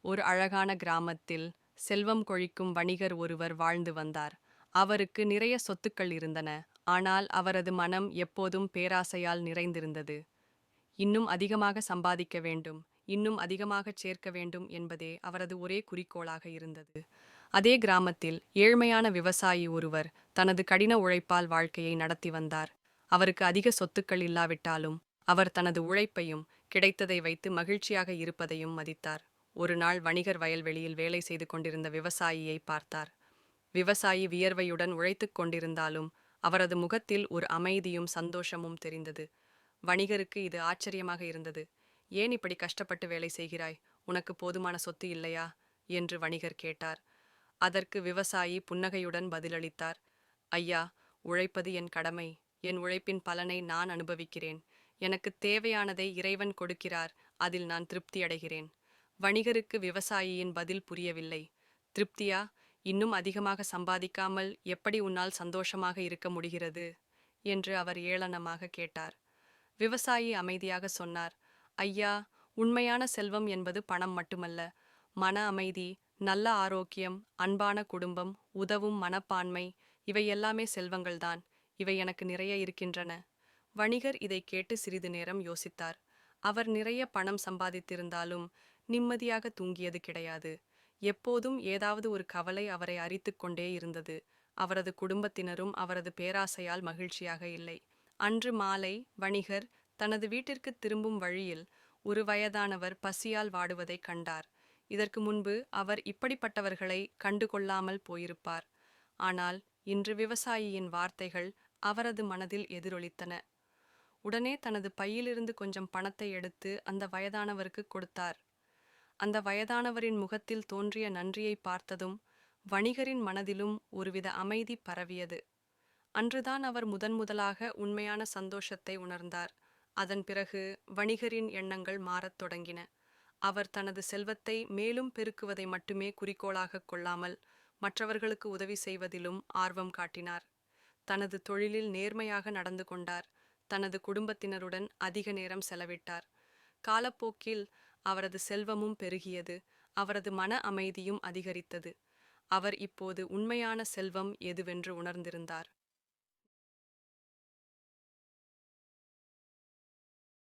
ஒரு அழகான கிராமத்தில் செல்வம் கொழிக்கும் வணிகர் ஒருவர் வாழ்ந்து வந்தார். அவருக்கு நிறைய சொத்துக்கள் இருந்தன. ஆனால் அவரது மனம் எப்போதும் பேராசையால் நிறைந்திருந்தது. இன்னும் அதிகமாக சம்பாதிக்க வேண்டும், இன்னும் அதிகமாகச் சேர்க்க வேண்டும் என்பதே அவரது ஒரே குறிக்கோளாக இருந்தது. அதே கிராமத்தில் ஏழ்மையான விவசாயி ஒருவர் தனது கடின உழைப்பால் வாழ்க்கையை நடத்தி வந்தார். அவருக்கு அதிக சொத்துக்கள் இல்லாவிட்டாலும் அவர் தனது உழைப்பையும் கிடைத்ததை வைத்து மகிழ்ச்சியாக இருப்பதையும் மதித்தார். ஒரு நாள் வணிகர் வயல்வெளியில் வேலை செய்து கொண்டிருந்த விவசாயியை பார்த்தார். விவசாயி வியர்வையுடன் உழைத்துக் கொண்டிருந்தாலும் அவரது முகத்தில் ஒரு அமைதியும் சந்தோஷமும் தெரிந்தது. வணிகருக்கு இது ஆச்சரியமாக இருந்தது. "ஏன் இப்படி கஷ்டப்பட்டு வேலை செய்கிறாய்? உனக்கு போதுமான சொத்து இல்லையா?" என்று வணிகர் கேட்டார். அதற்கு விவசாயி புன்னகையுடன் பதிலளித்தார். "ஐயா, உழைப்பது என் கடமை. என் உழைப்பின் பலனை நான் அனுபவிக்கிறேன். எனக்கு தேவையானதை இறைவன் கொடுக்கிறார். அதில் நான் திருப்தி அடைகிறேன்." வணிகருக்கு விவசாயியின் பதில் புரியவில்லை. "திருப்தியா? இன்னும் அதிகமாக சம்பாதிக்காமல் எப்படி உன்னால் சந்தோஷமாக இருக்க முடிகிறது?" என்று அவர் ஏளனமாக கேட்டார். விவசாயி அமைதியாக சொன்னார். "ஐயா, உண்மையான செல்வம் என்பது பணம் மட்டுமல்ல. மன அமைதி, நல்ல ஆரோக்கியம், அன்பான குடும்பம், உதவும் மனப்பான்மை, இவை எல்லாமே செல்வங்கள்தான். இவை எனக்கு நிறைய இருக்கின்றன." வணிகர் இதை கேட்டு சிறிது நேரம் யோசித்தார். அவர் நிறைய பணம் சம்பாதித்திருந்தாலும் நிம்மதியாக தூங்கியது கிடையாது. எப்போதும் ஏதாவது ஒரு கவலை அவரை அரித்துக் கொண்டே இருந்தது. அவரது குடும்பத்தினரும் அவரது பேராசையால் மகிழ்ச்சியாக இல்லை. அன்று மாலை வணிகர் தனது வீட்டிற்கு திரும்பும் வழியில் ஒரு வயதானவர் பசியால் வாடுவதைக் கண்டார். இதற்கு முன்பு அவர் இப்படிப்பட்டவர்களை கண்டுகொள்ளாமல் போயிருப்பார். ஆனால் இன்று விவசாயியின் வார்த்தைகள் அவரது மனதில் எதிரொலித்தன. உடனே தனது பையிலிருந்து கொஞ்சம் பணத்தை எடுத்து அந்த வயதானவருக்கு கொடுத்தார். அந்த வயதானவரின் முகத்தில் தோன்றிய நன்றியை பார்த்ததும் வணிகரின் மனதிலும் ஒருவித அமைதி பரவியது. அன்றுதான் அவர் முதன்முதலாக உண்மையான சந்தோஷத்தை உணர்ந்தார். அதன் பிறகு வணிகரின் எண்ணங்கள் மாறத் தொடங்கின. அவர் தனது செல்வத்தை மேலும் பெருக்குவதை மட்டுமே குறிக்கோளாகக் கொள்ளாமல் மற்றவர்களுக்கு உதவி செய்வதிலும் ஆர்வம் காட்டினார். தனது தொழிலில் நேர்மையாக நடந்து கொண்டார். தனது குடும்பத்தினருடன் அதிக நேரம் செலவிட்டார். காலப்போக்கில் அவரது செல்வமும் பெருகியது. அவரது மன அமைதியும் அதிகரித்தது. அவர் இப்போது உண்மையான செல்வம் எதுவென்று உணர்ந்திருந்தார்.